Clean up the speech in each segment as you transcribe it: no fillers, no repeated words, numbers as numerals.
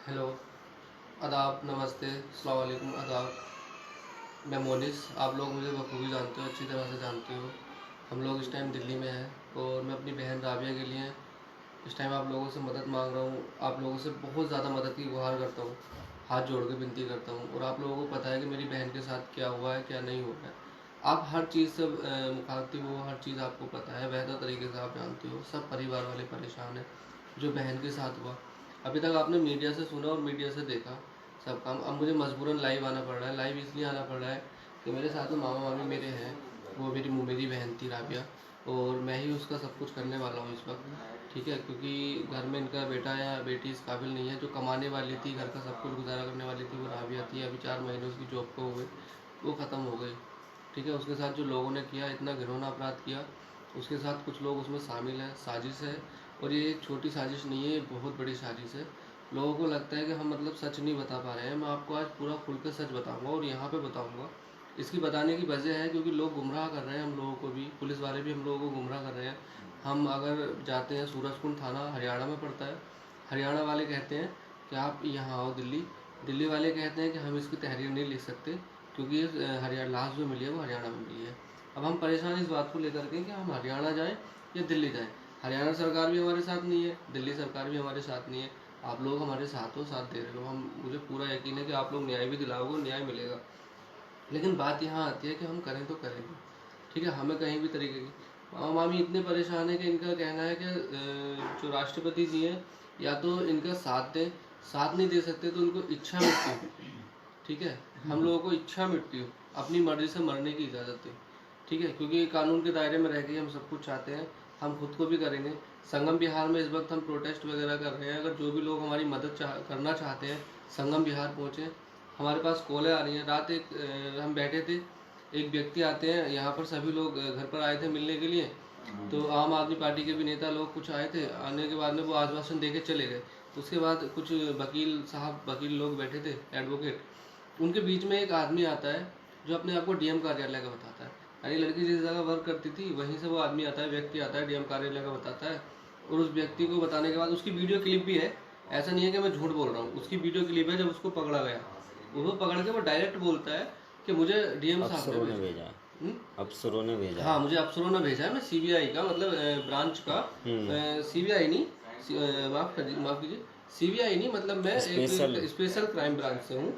Hello, आदाब, नमस्ते, अस्सलाम वालेकुम, आदाब। मैं मोनिस, आप लोग मुझे बखूबी जानते हो, अच्छी तरह से जानते हो। हम लोग इस टाइम दिल्ली में हैं और मैं अपनी बहन राबिया के लिए इस टाइम आप लोगों से मदद मांग रहा हूँ। आप लोगों से बहुत ज़्यादा मदद की गुहार करता हूँ, हाथ जोड़ के विनती करता हूँ। और आप लोगों को पता है कि मेरी बहन के साथ क्या हुआ है, क्या नहीं हुआ है। आप हर चीज़ से मुखातिब हो, हर चीज़ आपको पता है, बेहतर तरीके से आप जानते हो। सब परिवार वाले परेशान हैं जो बहन के साथ हुआ। अभी तक आपने मीडिया से सुना और मीडिया से देखा सब काम। अब मुझे मजबूरन लाइव आना पड़ रहा है। लाइव इसलिए आना पड़ रहा है कि मेरे साथ में मामा मामी मेरे हैं, वो मेरी बहन थी राबिया, और मैं ही उसका सब कुछ करने वाला हूँ इस वक्त। ठीक है, क्योंकि घर में इनका बेटा या बेटी इस काबिल नहीं है। जो कमाने वाली थी, घर का सब कुछ गुजारा करने वाली थी, वो राबिया थी। अभी 4 महीने उसकी जॉब को हुए, वो ख़त्म हो गई। ठीक है, उसके साथ जो लोगों ने किया, इतना घिनौना अपराध किया, उसके साथ कुछ लोग उसमें शामिल हैं, साजिश है। और ये एक छोटी साजिश नहीं है, ये बहुत बड़ी साजिश है। लोगों को लगता है कि हम मतलब सच नहीं बता पा रहे हैं। मैं आपको आज पूरा खुल कर सच बताऊंगा और यहाँ पे बताऊंगा। इसकी बताने की वजह है क्योंकि लोग गुमराह कर रहे हैं हम लोगों को भी, पुलिस वाले भी हम लोगों को गुमराह कर रहे हैं। हम अगर जाते हैं, सूरजकुंड थाना हरियाणा में पड़ता है, हरियाणा वाले कहते हैं कि आप यहाँ आओ दिल्ली। दिल्ली वाले कहते हैं कि हम इसकी तहरीर नहीं लिख सकते क्योंकि ये हरियाणा लाश जो मिली है वो हरियाणा में मिली है। अब हम परेशान इस बात को लेकर के कि हम हरियाणा जाएं या दिल्ली जाएं। हरियाणा सरकार भी हमारे साथ नहीं है, दिल्ली सरकार भी हमारे साथ नहीं है। आप लोग हमारे साथ हो, साथ दे रहे हो। हम मुझे पूरा यकीन है कि आप लोग न्याय भी दिलाओगे, न्याय मिलेगा। लेकिन बात यहाँ आती है कि हम करें तो करें भी। ठीक है, हमें कहीं भी तरीके की मामा मामी इतने परेशान है कि इनका कहना है कि जो राष्ट्रपति जी हैं, या तो इनका साथ दें, साथ नहीं दे सकते तो उनको इच्छा मृत्यु, ठीक है, हम लोगों को इच्छा मृत्यु, अपनी मर्जी से मरने की इजाज़त है। ठीक है, क्योंकि कानून के दायरे में रह के हम सब कुछ चाहते हैं, हम खुद को भी करेंगे। संगम बिहार में इस वक्त हम प्रोटेस्ट वगैरह कर रहे हैं। अगर जो भी लोग हमारी मदद करना चाहते हैं, संगम बिहार पहुँचे। हमारे पास कॉलें आ रही हैं। रात एक हम बैठे थे, एक व्यक्ति आते हैं यहाँ पर, सभी लोग घर पर आए थे मिलने के लिए। तो आम आदमी पार्टी के भी नेता लोग कुछ आए थे। आने के बाद में वो आश्वासन दे के चले गए। उसके बाद कुछ वकील साहब, वकील लोग बैठे थे, एडवोकेट। उनके बीच में एक आदमी आता है जो अपने आप को डीएम कार्यालय का बताता है। यानी लड़की जिस जगह वर्क करती थी वहीं से वो आदमी आता है, व्यक्ति आता है, डीएम कार्यालय का बताता है। और उस व्यक्ति को बताने के बाद उसकी वीडियो क्लिप भी है, ऐसा नहीं है कि मैं झूठ बोल रहा हूँ, उसकी वीडियो क्लिप है। जब उसको पकड़ा गया, उसको पकड़ के वो डायरेक्ट बोलता है कि मुझे डीएम साहब ने भेजा। अफसरों ने भेजा हाँ, मुझे अफसरों ने भेजा है। मैं सीबीआई का मतलब ब्रांच का, सीबीआई नहीं, माफ कीजिए, सीबीआई नहीं, मतलब मैं एक स्पेशल क्राइम ब्रांच से हूँ।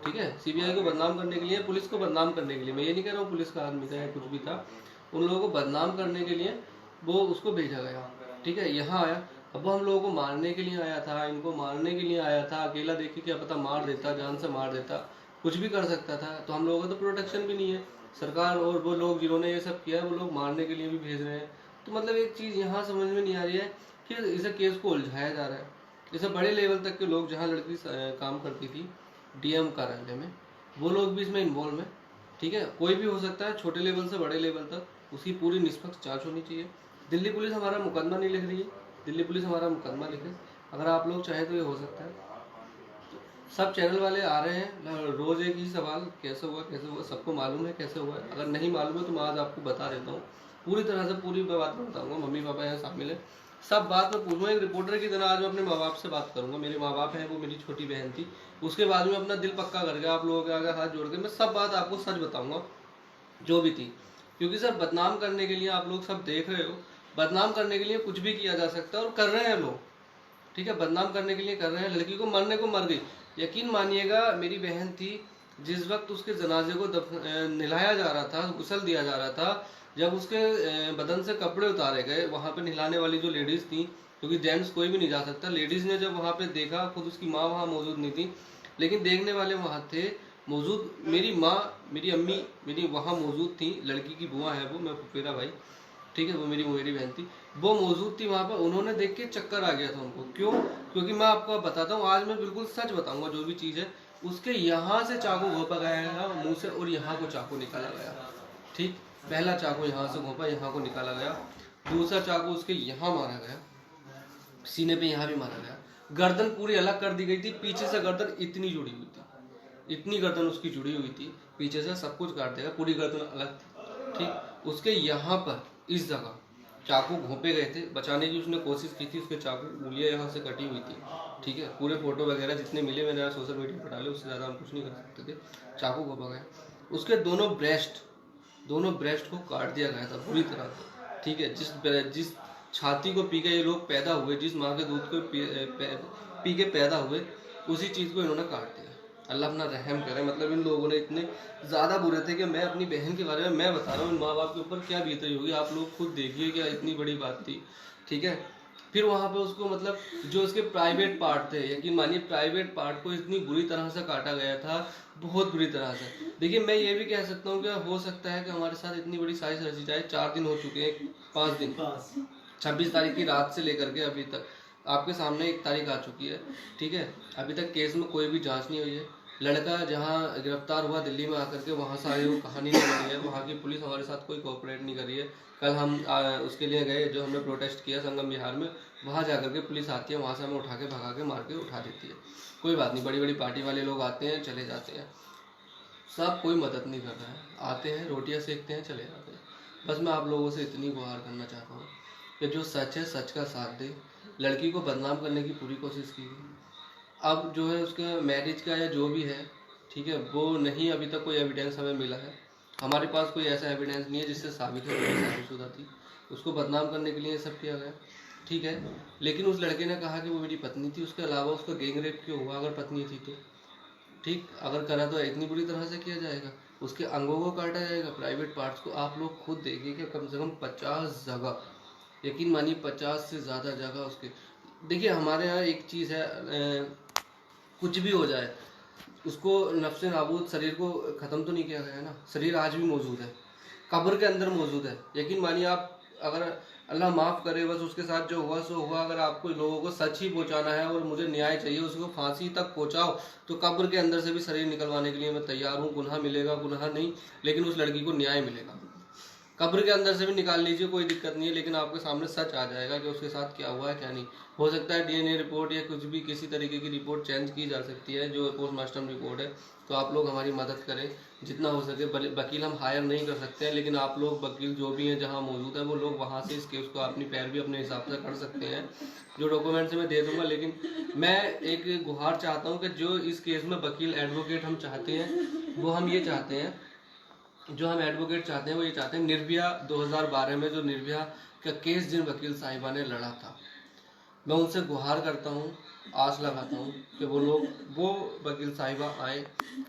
ठीक है, सीबीआई को बदनाम करने के लिए, पुलिस को बदनाम करने के लिए, मैं ये नहीं कह रहा हूँ पुलिस का आदमी था या कुछ भी था, उन लोगों को बदनाम करने के लिए वो उसको भेजा गया। ठीक है, यहाँ आया। अब वो हम लोगों को मारने के लिए आया था, इनको मारने के लिए आया था। अकेला देख के क्या पता मार देता, जान से मार देता, कुछ भी कर सकता था। तो हम लोगों का तो प्रोटेक्शन भी नहीं है। सरकार और वो लोग जिन्होंने ये सब किया है, वो लोग मारने के लिए भी भेज रहे हैं। तो मतलब एक चीज़ यहाँ समझ में नहीं आ रही है कि इसे केस को उलझाया जा रहा है। जैसे बड़े लेवल तक के लोग, जहाँ लड़की काम करती थी डीएम कार्यालय में, वो लोग भी इसमें इन्वॉल्व हैं। ठीक है, कोई भी हो सकता है, छोटे लेवल से बड़े लेवल तक, उसकी पूरी निष्पक्ष जांच होनी चाहिए। दिल्ली पुलिस हमारा मुकदमा नहीं लिख रही है, दिल्ली पुलिस हमारा मुकदमा लिखे। अगर आप लोग चाहें तो ये हो सकता है। सब चैनल वाले आ रहे हैं, रोज एक ही सवाल, कैसे हुआ कैसे हुआ। सबको मालूम है कैसे हुआ है। अगर नहीं मालूम है तो मैं आज आपको बता देता हूँ पूरी तरह से, पूरी बात में बताऊंगा। मम्मी पापा यहाँ शामिल है, सब बात में पूछूंगा। एक रिपोर्टर की तरह आज मैं अपने माँ बाप से बात करूंगा। मेरे माँ बाप हैं, वो मेरी छोटी बहन थी। उसके बाद में अपना दिल पक्का करके आप लोगों के आगे हाथ जोड़ के मैं सब बात आपको सच बताऊंगा जो भी थी। क्योंकि सर, बदनाम करने के लिए आप लोग सब देख रहे हो, बदनाम करने के लिए कुछ भी किया जा सकता है और कर रहे हैं लोग। ठीक है, बदनाम करने के लिए कर रहे हैं। लड़की को मरने को मर गई। यकीन मानिएगा, मेरी बहन थी, जिस वक्त उसके जनाजे को नहलाया जा रहा था, गुसल दिया जा रहा था, जब उसके बदन से कपड़े उतारे गए, वहाँ पे नहलाने वाली जो लेडीज़ थी, क्योंकि जेंट्स कोई भी नहीं जा सकता, लेडीज़ ने जब वहाँ पे देखा, खुद उसकी माँ वहाँ मौजूद नहीं थी, लेकिन देखने वाले वहाँ थे मौजूद। मेरी माँ, मेरी अम्मी मेरी वहाँ मौजूद थी, लड़की की बुआ है वो, मैं फुफेरा भाई। ठीक है, वो मेरी मेरी बहन थी, वो मौजूद थी वहाँ पर। उन्होंने देख के चक्कर आ गया था उनको। क्यों? क्योंकि मैं आपको बताता हूँ, आज मैं बिल्कुल सच बताऊंगा जो भी चीज़ है। उसके यहाँ से चाकू घोंपा गया मुंह से, और यहाँ को चाकू निकाला गया। ठीक, पहला चाकू यहाँ से घोंपा, यहाँ को निकाला गया। दूसरा चाकू उसके यहाँ मारा गया, सीने पे यहाँ भी मारा गया। गर्दन पूरी अलग कर दी गई थी, पीछे से गर्दन इतनी जुड़ी हुई थी, इतनी गर्दन उसकी जुड़ी हुई थी, पीछे से सब कुछ काट देगा, पूरी गर्दन अलग थी। ठीक, उसके यहाँ पर इस जगह चाकू घोंपे गए थे, बचाने की उसने कोशिश की थी, उसके चाकू उंगलियां यहाँ से कटी हुई थी, ठीक है। पूरे फोटो वगैरह जितने मिले मैंने सोशल मीडिया पर डाले, उससे ज़्यादा हम कुछ नहीं कर सकते थे। चाकू घोंपा गया, उसके दोनों ब्रेस्ट को काट दिया गया था बुरी तरह से, ठीक है। जिस छाती को पी के ये लोग पैदा हुए, जिस माँ के दूध को पी के पैदा हुए, उसी चीज़ को इन्होंने काट दिया। अल्लाह अपना रहम करे। मतलब इन लोगों ने इतने ज़्यादा बुरे थे कि मैं अपनी बहन के बारे में मैं बता रहा हूँ, इन माँ बाप के ऊपर क्या बीत रही होगी आप लोग खुद देखिए, क्या इतनी बड़ी बात थी, ठीक है। फिर वहाँ पे उसको मतलब जो उसके प्राइवेट पार्ट थे, यकीन मानिए प्राइवेट पार्ट को इतनी बुरी तरह से काटा गया था, बहुत बुरी तरह से। देखिए मैं ये भी कह सकता हूँ कि हो सकता है कि हमारे साथ इतनी बड़ी साजिश रची जाए। 4 दिन हो चुके हैं, 5 दिन, 26 तारीख की रात से लेकर के अभी तक आपके सामने 1 तारीख आ चुकी है, ठीक है। अभी तक केस में कोई भी जांच नहीं हुई है। लड़का जहां गिरफ्तार हुआ दिल्ली में आकर के, वहां सारी वो कहानी नहीं बनी है, वहां की पुलिस हमारे साथ कोई कोऑपरेट नहीं कर रही है। कल हम उसके लिए गए, जो हमने प्रोटेस्ट किया संगम बिहार में, वहां जाकर के पुलिस आती है, वहां से हमें उठा के भगा के मार के उठा देती है। कोई बात नहीं, बड़ी बड़ी पार्टी वाले लोग आते हैं चले जाते हैं, सब कोई मदद नहीं कर रहा है, आते हैं रोटियां सेकते हैं चले जाते हैं। बस मैं आप लोगों से इतनी गुहार करना चाहता हूँ कि जो सच है सच का साथ दे। लड़की को बदनाम करने की पूरी कोशिश की गई, अब जो है उसके मैरिज का या जो भी है, ठीक है, वो नहीं, अभी तक कोई एविडेंस हमें मिला है। हमारे पास कोई ऐसा एविडेंस नहीं है जिससे साबित हो कि शादीशुदा थी। उसको बदनाम करने के लिए ये सब किया गया, ठीक है। लेकिन उस लड़के ने कहा कि वो मेरी पत्नी थी, उसके अलावा उसका गैंग रेप क्यों हुआ अगर पत्नी थी तो, ठीक। अगर करा तो इतनी बुरी तरह से किया जाएगा, उसके अंगों को काटा जाएगा, प्राइवेट पार्ट्स को। आप लोग खुद देखिए कि कम से कम 50 जगह, यकीन मानिए 50 से ज़्यादा जगह उसके। देखिए हमारे यहाँ एक चीज़ है, कुछ भी हो जाए उसको नफ्स नाबूद, शरीर को ख़त्म तो नहीं किया गया ना, शरीर आज भी मौजूद है, कब्र के अंदर मौजूद है। यकीन मानिए आप, अगर अल्लाह माफ़ करे, बस उसके साथ जो हुआ सो हुआ। अगर आपको लोगों को सच ही पहुंचाना है और मुझे न्याय चाहिए, उसको फांसी तक पहुंचाओ, तो कब्र के अंदर से भी शरीर निकलवाने के लिए मैं तैयार हूँ। गुनाह मिलेगा, गुनाह नहीं, लेकिन उस लड़की को न्याय मिलेगा। कब्र के अंदर से भी निकाल लीजिए, कोई दिक्कत नहीं है, लेकिन आपके सामने सच आ जाएगा कि उसके साथ क्या हुआ है क्या नहीं। हो सकता है डीएनए रिपोर्ट या कुछ भी किसी तरीके की रिपोर्ट चेंज की जा सकती है, जो पोस्टमार्टम रिपोर्ट है। तो आप लोग हमारी मदद करें जितना हो सके। वकील हम हायर नहीं कर सकते हैं, लेकिन आप लोग वकील जो भी हैं जहाँ मौजूद है, वो लोग वहाँ से इस केस को अपनी पैरवी अपने हिसाब से कर सकते हैं। जो डॉक्यूमेंट्स मैं दे दूंगा, लेकिन मैं एक गुहार चाहता हूँ कि जो इस केस में वकील एडवोकेट हम चाहते हैं, वो हम ये चाहते हैं, जो हम एडवोकेट चाहते हैं वो ये चाहते हैं, निर्भया 2012 में जो निर्भया का केस जिन वकील साहिबा ने लड़ा था, मैं उनसे गुहार करता हूँ, आस लगाता हूँ कि वो वकील साहिबा आए,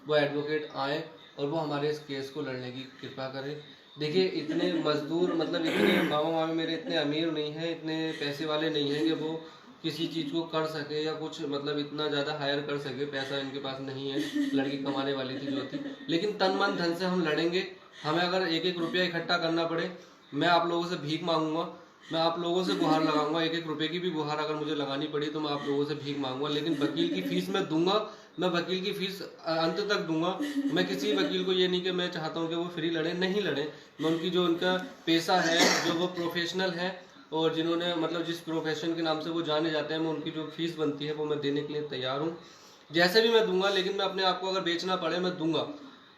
वो एडवोकेट आए और वो हमारे इस केस को लड़ने की कृपा करें। देखिए इतने मजदूर, मतलब इतने मामा मामी मेरे इतने अमीर नहीं हैं, इतने पैसे वाले नहीं हैं कि वो किसी चीज़ को कर सके या कुछ मतलब इतना ज़्यादा हायर कर सके, पैसा इनके पास नहीं है। लड़की कमाने वाली थी जो थी, लेकिन तन मन धन से हम लड़ेंगे। हमें अगर 1-1 रुपया इकट्ठा करना पड़े, मैं आप लोगों से भीख मांगूंगा, मैं आप लोगों से गुहार लगाऊंगा, 1-1 रुपए की भी गुहार अगर मुझे लगानी पड़ी तो मैं आप लोगों से भीख मांगूंगा। लेकिन वकील की फीस मैं दूंगा, मैं वकील की फीस अंत तक दूंगा। मैं किसी वकील को ये नहीं कि मैं चाहता हूँ कि वो फ्री लड़े, नहीं लड़े। मैं उनकी जो उनका पेशा है, जो वो प्रोफेशनल है और जिन्होंने मतलब जिस प्रोफेशन के नाम से वो जाने जाते हैं, मैं उनकी जो फीस बनती है वो मैं देने के लिए तैयार हूँ, जैसे भी मैं दूंगा। लेकिन मैं अपने आप को अगर बेचना पड़े मैं दूंगा,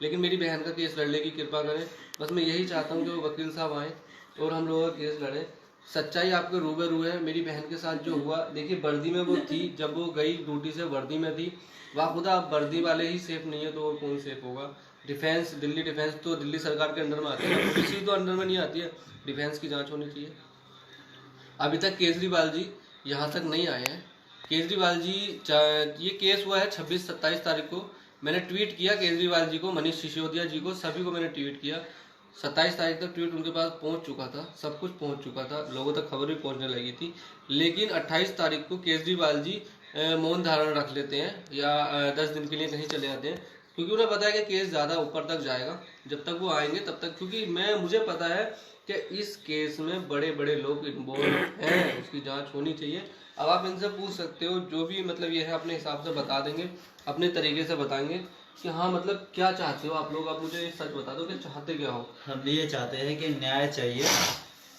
लेकिन मेरी बहन का केस लड़ने की कृपा करें। बस मैं यही चाहता हूँ कि वो वकील साहब आएँ और हम लोगों का केस लड़ें। सच्चाई आपके रूबरू है। मेरी बहन के साथ जो हुआ, देखिए वर्दी में वो थी, जब वो गई ड्यूटी से वर्दी में थी। वाह खुदा, अब वर्दी वाले ही सेफ नहीं है तो और कौन सेफ होगा। डिफेंस, दिल्ली डिफेंस तो दिल्ली सरकार के अंडर में आती है, पुलिस ही तो अंडर में नहीं आती है। डिफेंस की जांच होनी चाहिए। अभी तक केजरीवाल जी यहाँ तक नहीं आए हैं। केजरीवाल जी, ये केस हुआ है 26-27 तारीख को। मैंने ट्वीट किया केजरीवाल जी को, मनीष सिसोदिया जी को, सभी को मैंने ट्वीट किया। 27 तारीख तक ट्वीट उनके पास पहुंच चुका था, सब कुछ पहुंच चुका था, लोगों तक खबर भी पहुंचने लगी थी। लेकिन 28 तारीख को केजरीवाल जी मौन धारण रख लेते हैं या 10 दिन के लिए कहीं चले जाते हैं, क्योंकि उन्हें पता है कि केस ज़्यादा ऊपर तक जाएगा। जब तक वो आएंगे तब तक, क्योंकि मुझे पता है कि इस केस में बड़े बड़े लोग इन्वॉल्व हैं, उसकी जांच होनी चाहिए। अब आप इनसे पूछ सकते हो, जो भी मतलब ये है अपने हिसाब से बता देंगे, अपने तरीके से बताएंगे कि हाँ मतलब क्या चाहते हो आप लोग। आप मुझे सच बता दो कि चाहते क्या हो। हम ये चाहते हैं कि न्याय चाहिए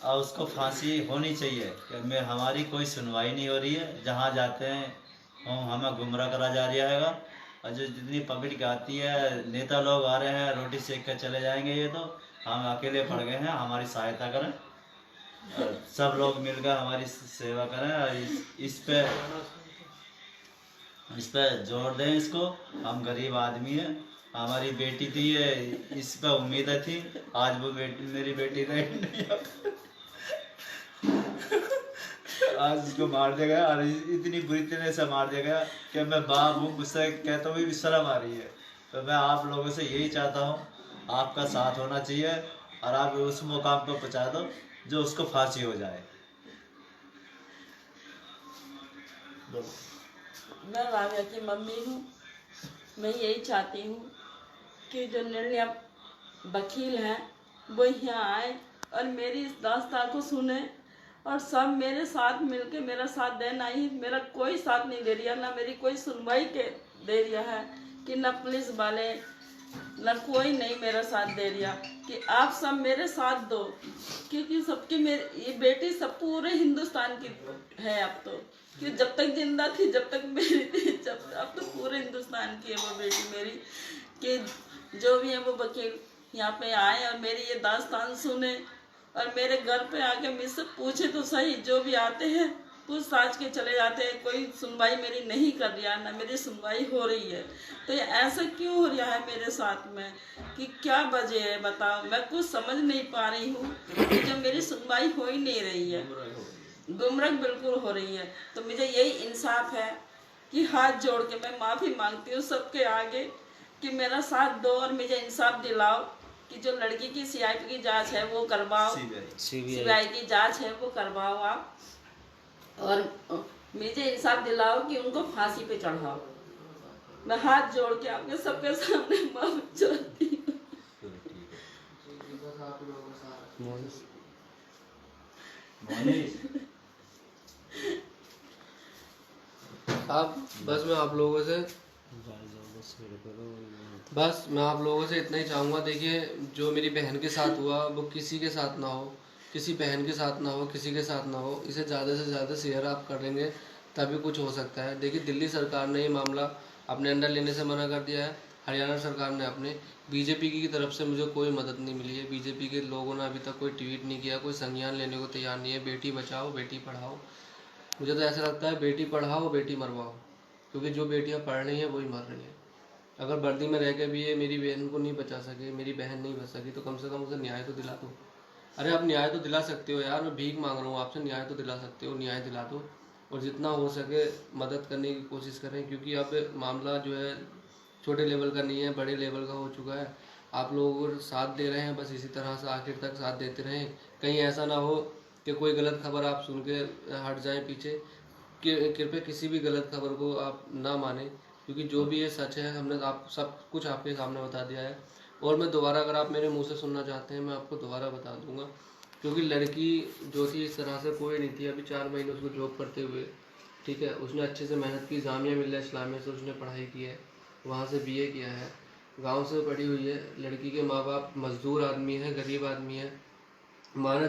और उसको फांसी होनी चाहिए। कि हमारी कोई सुनवाई नहीं हो रही है, जहाँ जाते हैं हमें गुमराह करा जा रहा है। और जो जितनी पब्लिक आती है, नेता लोग आ रहे हैं रोटी सेक कर चले जाएंगे, ये तो हम अकेले पड़ गए हैं, हमारी सहायता करें। सब लोग मिलकर हमारी सेवा करें और इस पे जोर दें इसको। हम गरीब आदमी हैं, हमारी बेटी थी ये, इस पे उम्मीदें थी, आज वो मेरी बेटी नहीं आज उसको मार दिया गया और इतनी बुरी तरह से मार दिया गया कि मैं बाप हूँ, मुझसे कहता हूँ भी शर्म आ रही है। तो मैं आप लोगों से यही चाहता हूँ, आपका साथ होना चाहिए और आप उस मुकाम पर पहुँचा दो जो उसको फांसी हो जाए। मैं राबिया की मम्मी हूँ। मैं यही चाहती हूँ कि जो निर्णय वकील हैं वो यहाँ आए और मेरी इस दास्तान को सुने और सब मेरे साथ मिलके मेरा साथ देना ही। मेरा कोई साथ नहीं दे रहा, ना मेरी कोई सुनवाई के दे रहा है कि न पुलिस वाले न कोई नहीं मेरा साथ दे रहा। कि आप सब मेरे साथ दो, क्योंकि सबकी मेरी ये बेटी सब पूरे हिंदुस्तान की है अब तो, कि जब तक जिंदा थी जब तक मेरी थी, जब अब तो पूरे हिंदुस्तान की है वो बेटी मेरी। कि जो भी है वो वकील यहाँ पे आए और मेरी ये दास्तान सुने और मेरे घर पे आके मुझसे पूछे तो सही। जो भी आते हैं पूछताछ के चले जाते हैं, कोई सुनवाई मेरी नहीं कर रहा, ना मेरी सुनवाई हो रही है। तो ये ऐसा क्यों हो रहा है मेरे साथ में, कि क्या वजह है बताओ। मैं कुछ समझ नहीं पा रही हूँ कि जब मेरी सुनवाई हो ही नहीं रही है, गुमराह बिल्कुल हो रही है। तो मुझे यही इंसाफ है कि हाथ जोड़ के मैं माफ़ी मांगती हूँ सबके आगे कि मेरा साथ दो और मुझे इंसाफ दिलाओ कि जो लड़की की CID की जांच है वो करवाओ, CBI की जांच है वो करवाओ आप, और मुझे इंसाफ दिलाओ कि उनको फांसी पे चढ़ाओ। मैं हाथ जोड़ के आपके सबके सामने माफी चाहती हूँ। आप बस मैं आप लोगों से इतना ही चाहूँगा। देखिए, जो मेरी बहन के साथ हुआ वो किसी के साथ ना हो, किसी बहन के साथ ना हो, किसी के साथ ना हो। इसे ज़्यादा से ज़्यादा शेयर आप करेंगे तभी कुछ हो सकता है। देखिए, दिल्ली सरकार ने ये मामला अपने अंडर लेने से मना कर दिया है, हरियाणा सरकार ने अपने। बीजेपी की तरफ से मुझे कोई मदद नहीं मिली है। बीजेपी के लोगों ने अभी तक कोई ट्वीट नहीं किया, कोई संज्ञान लेने को तैयार नहीं है। बेटी बचाओ बेटी पढ़ाओ, मुझे तो ऐसा लगता है बेटी पढ़ाओ बेटी मरवाओ, क्योंकि जो बेटियां पढ़ रही हैं वही मर रही हैं। अगर वर्दी में रह के भी ये मेरी बहन को नहीं बचा सके, मेरी बहन नहीं बच सकी, तो कम से कम उसे न्याय तो दिला दो। अरे आप न्याय तो दिला सकते हो यार, मैं भीख मांग रहा हूँ आपसे, न्याय तो दिला सकते हो, न्याय दिला दो। और जितना हो सके मदद करने की कोशिश करें, क्योंकि अब मामला जो है छोटे लेवल का नहीं है, बड़े लेवल का हो चुका है। आप लोग साथ दे रहे हैं, बस इसी तरह से आखिर तक साथ देते रहें। कहीं ऐसा ना हो कि कोई गलत खबर आप सुन के हट जाएं पीछे। कृपया किसी भी गलत खबर को आप ना माने, क्योंकि जो भी ये सच है हमने आप सब कुछ आपके सामने बता दिया है। और मैं दोबारा, अगर आप मेरे मुंह से सुनना चाहते हैं, मैं आपको दोबारा बता दूंगा। क्योंकि लड़की जो थी इस तरह से कोई नहीं थी। अभी 4 महीने उसको जॉब करते हुए, ठीक है, उसने अच्छे से मेहनत की, जामिया मिल्लिया इस्लामिया से उसने पढ़ाई की है, वहाँ से BA किया है, गाँव से पढ़ी हुई है। लड़की के माँ बाप मजदूर आदमी है, गरीब आदमी है। माँ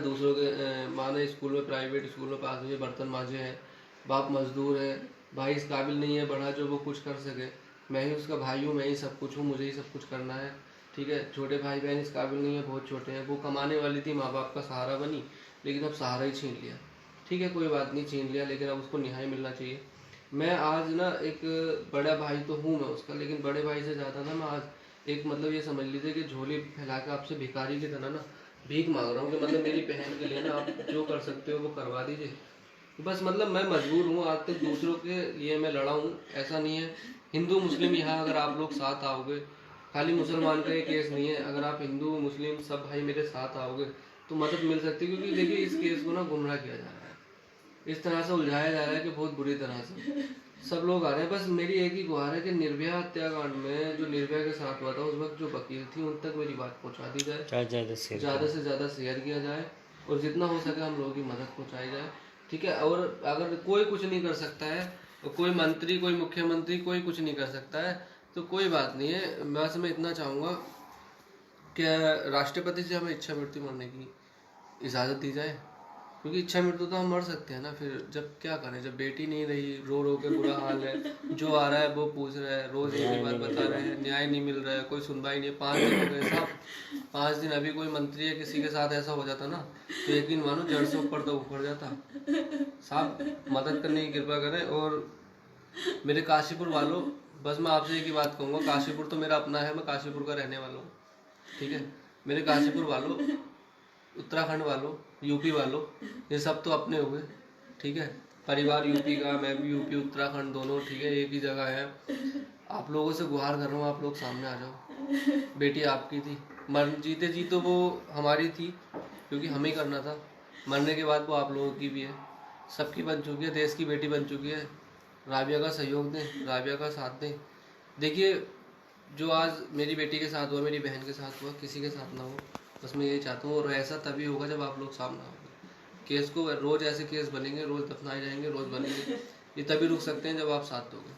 ने स्कूल में, प्राइवेट स्कूल में पास हुई है, बर्तन मांजे हैं। बाप मजदूर है, भाई इस काबिल नहीं है बड़ा जो वो कुछ कर सके। मैं ही उसका भाई हूँ, मैं ही सब कुछ हूँ, मुझे ही सब कुछ करना है, ठीक है। छोटे भाई बहन इस काबिल नहीं है, बहुत छोटे हैं। वो कमाने वाली थी, माँ बाप का सहारा बनी, लेकिन अब सहारा ही छीन लिया। ठीक है, कोई बात नहीं, छीन लिया, लेकिन अब उसको न्याय मिलना चाहिए। मैं आज ना एक बड़ा भाई तो हूँ मैं उसका, लेकिन बड़े भाई से ज़्यादा ना मैं आज एक, मतलब ये समझ लीजिए कि झोली फैला के आपसे भिखारी की तरह ना भीख मांग रहा हूँ कि मतलब मेरी बहन के लिए ना आप जो कर सकते हो वो करवा दीजिए। बस मतलब मैं मजबूर हूँ, आज तक दूसरों के लिए मैं लड़ा हूँ, ऐसा नहीं है। हिंदू मुस्लिम यहाँ अगर आप लोग साथ आओगे, खाली मुसलमान का ये केस नहीं है, अगर आप हिंदू मुस्लिम सब भाई मेरे साथ आओगे तो मदद मिल सकती है। क्योंकि देखिए, इस केस को ना गुमराह किया जा रहा है, इस तरह से उलझाया जा रहा है कि बहुत बुरी तरह से सब लोग आ रहे हैं। बस मेरी एक ही गुहार है कि निर्भया हत्याकांड में जो निर्भया के साथ हुआ था, उस वक्त जो वकील थी उन तक मेरी बात पहुंचा दी जाए, ज़्यादा से ज़्यादा शेयर किया जाए और जितना हो सके हम लोगों की मदद पहुंचाई जाए, ठीक है। और अगर कोई कुछ नहीं कर सकता है, कोई मंत्री, कोई मुख्यमंत्री, कोई कुछ नहीं कर सकता है, तो कोई बात नहीं है। बस मैं इतना चाहूँगा कि राष्ट्रपति से हमें इच्छावृत्ति मांगने की इजाज़त दी जाए, क्योंकि इच्छा मृत्यु तो हम मर सकते हैं ना, फिर जब क्या करें, जब बेटी नहीं रही, रो रो के बुरा हाल है, जो आ रहा है वो पूछ रहा है, रोज एक ही बात बता रहे हैं, न्याय नहीं मिल रहा है, कोई सुनवाई नहीं है। 5 दिन हो गए साहब, 5 दिन। अभी कोई मंत्री या किसी के साथ ऐसा हो जाता ना तो यकीन मानो जड़ से ऊपर तो उखड़ जाता। साहब मदद करने की कृपा करें। और मेरे काशीपुर वालों, बस मैं आपसे एक ही बात कहूँगा, काशीपुर तो मेरा अपना है, मैं काशीपुर का रहने वाला हूँ, ठीक है। मेरे काशीपुर वालों, उत्तराखंड वालों, यूपी वालों, ये सब तो अपने हुए, ठीक है। परिवार यूपी का, मैं भी यूपी, उत्तराखंड दोनों, ठीक है, एक ही जगह है। आप लोगों से गुहार कर रहा हूँ, आप लोग सामने आ जाओ। बेटी आपकी थी, मर जीते जी तो वो हमारी थी, क्योंकि हमें ही करना था। मरने के बाद वो आप लोगों की भी है, सबकी बन चुकी है, देश की बेटी बन चुकी है। राबिया का सहयोग दें, राबिया का साथ दें। देखिए, जो आज मेरी बेटी के साथ हुआ, मेरी बहन के साथ हुआ, किसी के साथ ना हो, बस मैं यही चाहता हूँ। और ऐसा तभी होगा जब आप लोग सामने आओगे। केस को रोज ऐसे केस बनेंगे, रोज दफनाए जाएंगे, रोज बनेंगे, ये तभी रुक सकते हैं जब आप साथ दोगे।